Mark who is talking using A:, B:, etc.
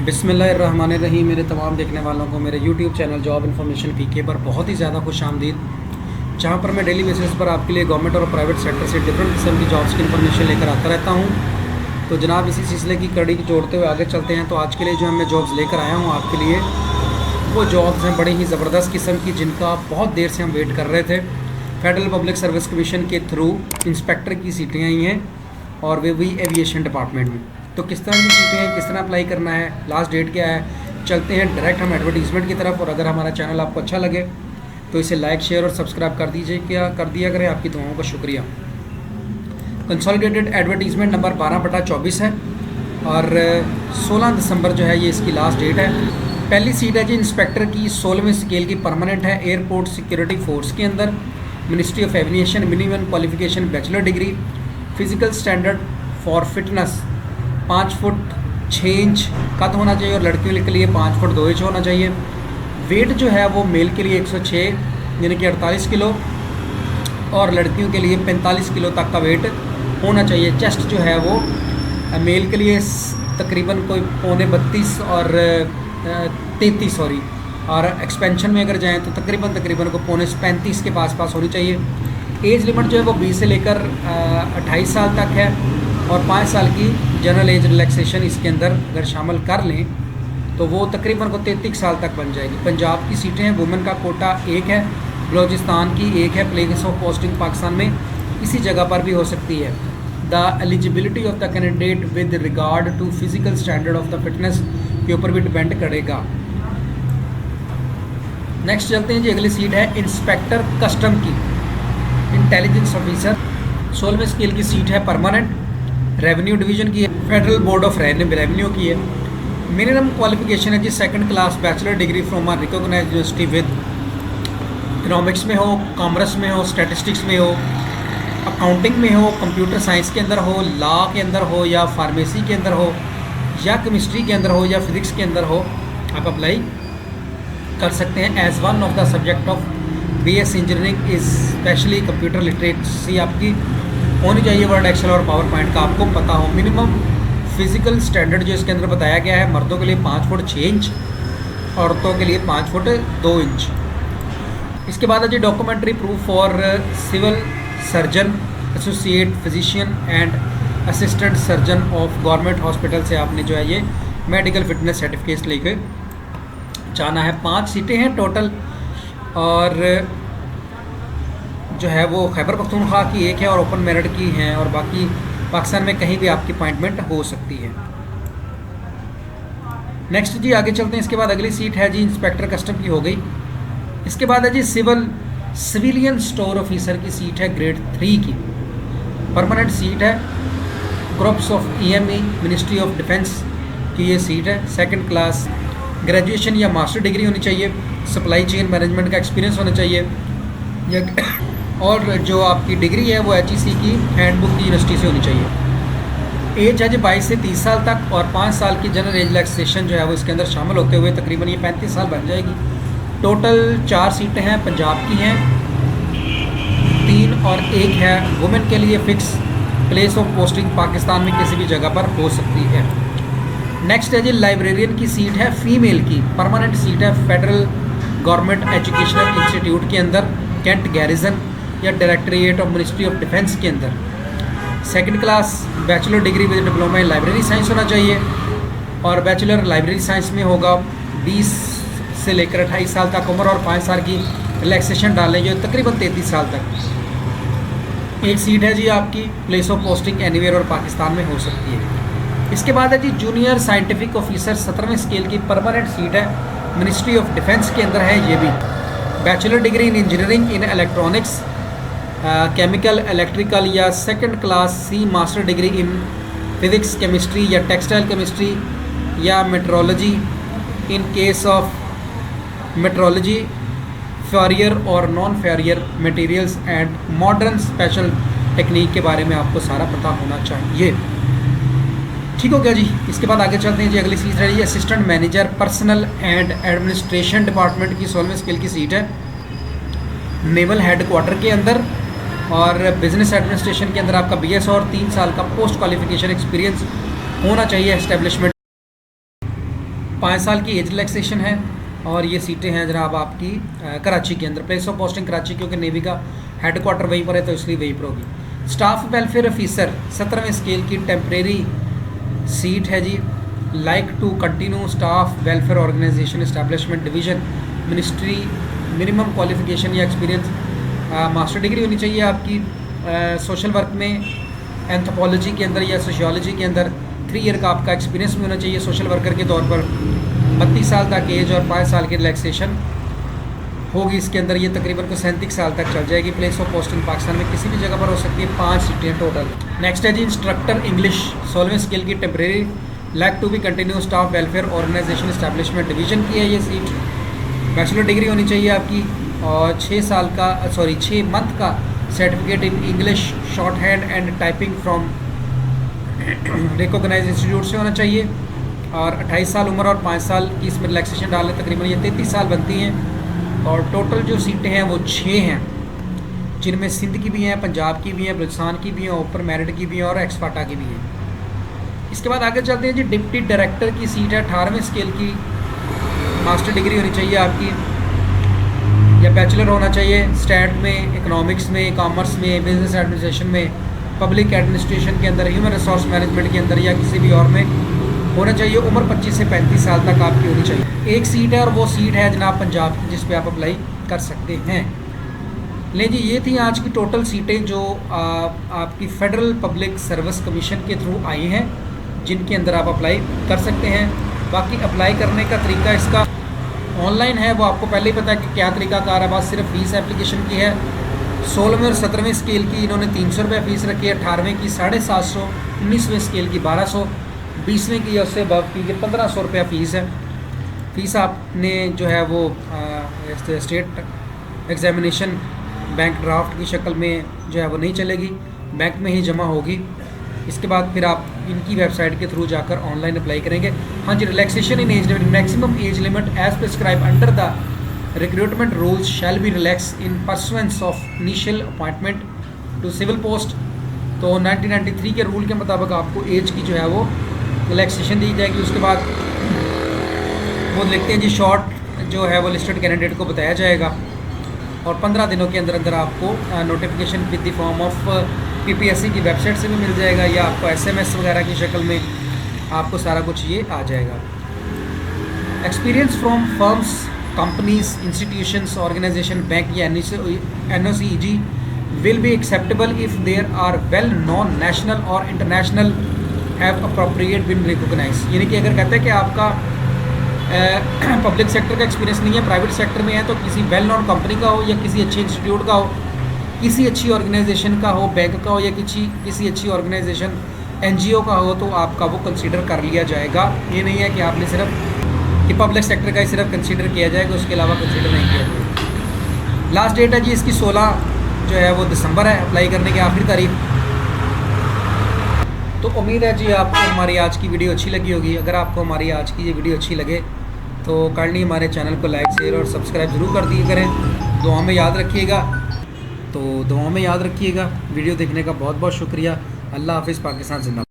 A: बिस्मिल्लाहिर्रहमानिर्रहीम। मेरे तमाम देखने वालों को मेरे यूट्यूब चैनल जॉब इन्फॉर्मेशन पीके पर बहुत ही ज़्यादा खुश आमदीद, जहाँ पर मैं डेली बेसिस पर आपके लिए गवर्नमेंट और प्राइवेट सेक्टर से डिफरेंट किस्म की जॉब्स की इन्फॉर्मेशन लेकर आता रहता हूँ। तो जनाब, इसी सिलसिले की कड़ी जोड़ते हुए आगे चलते हैं। तो आज के लिए जो मैं जॉब्स लेकर आया हूँ आपके लिए, वो जॉब्स हैं बड़ी ही ज़बरदस्त किस्म की, जिनका बहुत देर से हम वेट कर रहे थे। फेडरल पब्लिक सर्विस कमीशन के थ्रू इंस्पेक्टर की सीटें आई हैं, और वे भी एविएशन डिपार्टमेंट में। तो किस तरह की सीटें हैं, किस तरह अप्लाई करना है, लास्ट डेट क्या है, चलते हैं डायरेक्ट हम एडवर्टीज़मेंट की तरफ। और अगर हमारा चैनल आपको अच्छा लगे तो इसे लाइक, शेयर और सब्सक्राइब कर दिया करें। आपकी दुआओं का शुक्रिया। कंसोलिडेटेड एडवर्टीज़मेंट नंबर 12/24 है, और 16 दिसंबर जो है ये इसकी लास्ट डेट है। पहली सीट है जी इंस्पेक्टर की, 16वें स्केल की, परमानेंट है, एयरपोर्ट सिक्योरिटी फोर्स के अंदर, ministry of aviation. Minimum qualification bachelor degree, physical standard for fitness 5 foot 6 inch कद होना चाहिए, और लड़कियों के लिए 5 फुट 2 इंच होना चाहिए। वेट जो है वो मेल के लिए 106 यानी कि 48 किलो, और लड़कियों के लिए 45 किलो तक का वेट होना चाहिए। चेस्ट जो है वो मेल के लिए तकरीबन कोई 32 और 33 सॉरी, और एक्सपेंशन में अगर जाएँ तो तकरीबन को 35 के पास होनी चाहिए। एज लिमिट जो है वो 20 से लेकर 28 साल तक है, और 5 साल की जनरल एज रिलैक्सेशन इसके अंदर अगर शामिल कर लें तो वो तकरीबन को 33 साल तक बन जाएगी। पंजाब की सीटें हैं, वुमेन का कोटा 1 है, बलूचिस्तान की 1 है, प्लेस ऑफ पोस्टिंग पाकिस्तान में इसी जगह पर भी हो सकती है। The eligibility of the candidate with regard to physical standard of the fitness के ऊपर भी डिपेंड करेगा। नेक्स्ट चलते हैं जी, अगली सीट है इंस्पेक्टर कस्टम की, इंटेलिजेंस ऑफिसर। 16वें स्केल की सीट है, परमानेंट, रेवेन्यू डिवीजन की है, फेडरल बोर्ड ऑफ रेवेन्यू की है। मिनिमम क्वालिफिकेशन है जी 2nd class bachelor degree from a recognised university with economics में हो, कॉमर्स में हो, स्टैटिस्टिक्स में हो, अकाउंटिंग में हो, कंप्यूटर साइंस के अंदर हो, लॉ के अंदर हो, या फार्मेसी के अंदर हो, या केमिस्ट्री के अंदर हो, या फिजिक्स के अंदर हो, आप अप्लाई कर सकते हैं। As one of the subject of BS engineering is specially computer literacy आपकी होनी चाहिए, वर्ड, एक्सेल और पावर पॉइंट का आपको पता हो। मिनिमम फिजिकल स्टैंडर्ड जो इसके अंदर बताया गया है, मर्दों के लिए 5 फुट 6 इंच, औरतों के लिए 5 फुट 2 इंच। इसके बाद है जी documentary proof for civil surgeon, associate physician and assistant surgeon of government hospital से आपने जो है ये मेडिकल फिटनेस सर्टिफिकेट लेके जाना है। 5 सीटें हैं टोटल, और जो है वो खैबर पख्तूनख्वा की 1 है, और ओपन मेरिट की हैं, और बाकी पाकिस्तान में कहीं भी आपकी अपॉइंटमेंट हो सकती है। नेक्स्ट जी आगे चलते हैं। इसके बाद अगली सीट है जी इंस्पेक्टर कस्टम की हो गई। इसके बाद है जी सिविलियन स्टोर ऑफिसर की सीट है, ग्रेड 3 की, परमानेंट सीट है, groups of EME ministry of defence की ये सीट है। 2nd क्लास ग्रेजुएशन या मास्टर डिग्री होनी चाहिए, सप्लाई चेन मैनेजमेंट का एक्सपीरियंस होना चाहिए, और जो आपकी डिग्री है वो HEC की हैंडबुक की यूनिवर्सिटी से होनी चाहिए। एज है जी 22 से 30 साल तक, और 5 साल की जनरल एज रिलैक्सेशन जो है वो इसके अंदर शामिल होते हुए तकरीबन ये 35 साल बन जाएगी। टोटल 4 सीटें हैं, पंजाब की हैं 3, और 1 है वुमेन के लिए fix, place of posting Pakistan में किसी भी जगह पर हो सकती है। नेक्स्ट है जी लाइब्रेरियन की सीट है, फीमेल की, परमानेंट सीट है, फेडरल गवर्नमेंट एजुकेशनल इंस्टीट्यूट के अंदर, कैंट गैरिजन या directorate of ministry of defence के अंदर। 2nd class bachelor degree with diploma in library science होना चाहिए, और बैचलर लाइब्रेरी साइंस में होगा 20 से लेकर 28 साल तक उम्र, और 5 साल की रिलैक्सेशन डालें जो तकरीबन 33 साल तक। 1 सीट है जी आपकी, प्लेस ऑफ पोस्टिंग एनीवेयर और पाकिस्तान में हो सकती है। इसके बाद है जी जूनियर साइंटिफिक ऑफिसर 17वें स्केल की, परमानेंट सीट है, मिनिस्ट्री ऑफ डिफेंस के अंदर है ये भी। Bachelor degree in engineering in electronics, chemical, electrical, या 2nd class C master degree in physics, chemistry या टेक्सटाइल केमिस्ट्री या metrology in case of metrology, ferrous और non ferrous materials and modern special technique के बारे में आपको सारा पता होना चाहिए। ठीक हो गया जी। इसके बाद आगे चलते हैं जी, अगली सीट है जी assistant manager personal and administration department की, 16वें स्केल की सीट है, नेवल हेड क्वार्टर के अंदर, और बिजनेस एडमिनिस्ट्रेशन के अंदर आपका BS और 3 साल का पोस्ट क्वालिफिकेशन एक्सपीरियंस होना चाहिए एस्टेब्लिशमेंट। 5 साल की एज रिलैक्सेशन है और ये सीटें हैं जनाब आपकी कराची के अंदर। प्लेस ऑफ पोस्टिंग कराची, क्योंकि नेवी का हेडक्वार्टर वहीं पर है तो इसलिए वहीं पर होगी। स्टाफ वेलफेयर ऑफिसर 17वें स्केल की टेम्परेरी सीट है जी। Like to continue staff welfare organisation establishment division ministry. Minimum qualification या एक्सपीरियंस मास्टर डिग्री होनी चाहिए आपकी सोशल वर्क में, एंथ्रोपोलॉजी के अंदर या सोशियोलॉजी के अंदर 3 ईयर का आपका एक्सपीरियंस भी होना चाहिए सोशल वर्कर के तौर पर। 32 साल तक एज और 5 साल की रिलैक्सेशन होगी इसके अंदर। ये तकरीबन को 37 साल तक चल जाएगी। प्लेस ऑफ पोस्टिंग पाकिस्तान में किसी भी जगह पर हो सकती है। 5 सीटें टोटल। नेक्स्ट है जी इंस्ट्रक्टर इंग्लिश 16वें स्केल की temporary. Like to be continue staff welfare organisation establishment division की है ये सीट। बैचलर डिग्री होनी चाहिए आपकी और 6 मंथ का certificate in English short hand and typing from recognise institute से होना चाहिए। और 28 साल उम्र और 5 साल की इसमें रिलैक्सेशन डालें, तकरीबन ये 33 साल बनती हैं। और टोटल जो सीटें हैं वो 6 हैं, जिनमें सिंध की भी हैं, पंजाब की भी हैं, बलूचिस्तान की भी हैं, ओपन मेरिट की भी हैं और एक्सपाटा की भी हैं। इसके बाद आगे चलते हैं जी। डिप्टी डायरेक्टर की सीट है 18वें स्केल की। मास्टर डिग्री होनी चाहिए आपकी या बैचलर होना चाहिए स्टैट में, इकोनॉमिक्स में, कॉमर्स में, बिजनेस एडमिनिस्ट्रेशन में, पब्लिक एडमिनिस्ट्रेशन के अंदर, ह्यूमन रिसोर्स मैनेजमेंट के अंदर या किसी भी और में होना चाहिए। उम्र 25 से 35 साल तक आपकी होनी चाहिए। एक सीट है और वो सीट है जनाब पंजाब की, जिस पे आप अप्लाई कर सकते हैं। ले जी, ये थी आज की टोटल सीटें जो आपकी फेडरल पब्लिक सर्विस कमीशन के थ्रू आई हैं, जिनके अंदर आप अप्लाई कर सकते हैं। बाकी अप्लाई करने का तरीका इसका ऑनलाइन है, वो आपको पहले ही पता है कि क्या तरीकाकार है। बात सिर्फ फ़ीस एप्लीकेशन की है। 16वें और 17वें स्केल की इन्होंने 300 रुपये फ़ीस रखी है, 18वें की 750, 19वें स्केल की 1200, 20वें की या उससे अबव की 1500 रुपया फ़ीस है। फ़ीस आपने जो है वो स्टेट एग्ज़ामिनेशन बैंक ड्राफ्ट की शक्ल में जो है वो नहीं चलेगी, बैंक में ही जमा होगी। इसके बाद फिर आप इनकी वेबसाइट के थ्रू जाकर ऑनलाइन अप्लाई करेंगे। हाँ जी, relaxation in age limit, maximum age limit as prescribe under the recruitment rules shall be relax in pursuance of initial appointment to civil post. तो 1993 के रूल के मुताबिक आपको एज की जो है वो रिलैक्सेशन दी जाएगी। उसके बाद वो लिखते हैं जी शॉर्ट जो है वो लिस्टेड कैंडिडेट को बताया जाएगा और 15 दिनों के अंदर अंदर आपको notification with the form of PPSC की वेबसाइट से भी मिल जाएगा या आपको SMS वगैरह की शक्ल में आपको सारा कुछ ये आ जाएगा। Experience from firms, companies, institutions, organisation, bank या NOCEG will be acceptable if there are well known national और international have appropriate been recognise. यानी कि अगर कहते हैं कि आपका पब्लिक सेक्टर का एक्सपीरियंस नहीं है, प्राइवेट सेक्टर में है, तो किसी वेल नॉन कंपनी का हो या किसी अच्छे इंस्टीट्यूट का हो, किसी अच्छी ऑर्गेनाइजेशन का हो, बैंक का हो या किसी अच्छी ऑर्गेनाइजेशन NGO का हो, तो आपका वो कंसीडर कर लिया जाएगा। ये नहीं है कि आपने सिर्फ कि पब्लिक सेक्टर का ही सिर्फ कंसीडर किया जाएगा, उसके अलावा कंसीडर नहीं किया जाएगा। लास्ट डेट है जी इसकी 16 जो है वो दिसंबर है अप्लाई करने की आखिरी तारीख। तो उम्मीद है जी आपको हमारी आज की वीडियो अच्छी लगी होगी। अगर आपको हमारी आज की ये वीडियो अच्छी लगे तो काइंडली हमारे चैनल को लाइक, शेयर और सब्सक्राइब ज़रूर कर दिया करें। दुआ में याद रखिएगा। तो दुआ में याद रखिएगा। वीडियो देखने का बहुत बहुत शुक्रिया। अल्लाह हाफ़िज़। पाकिस्तान जिंदाबाद।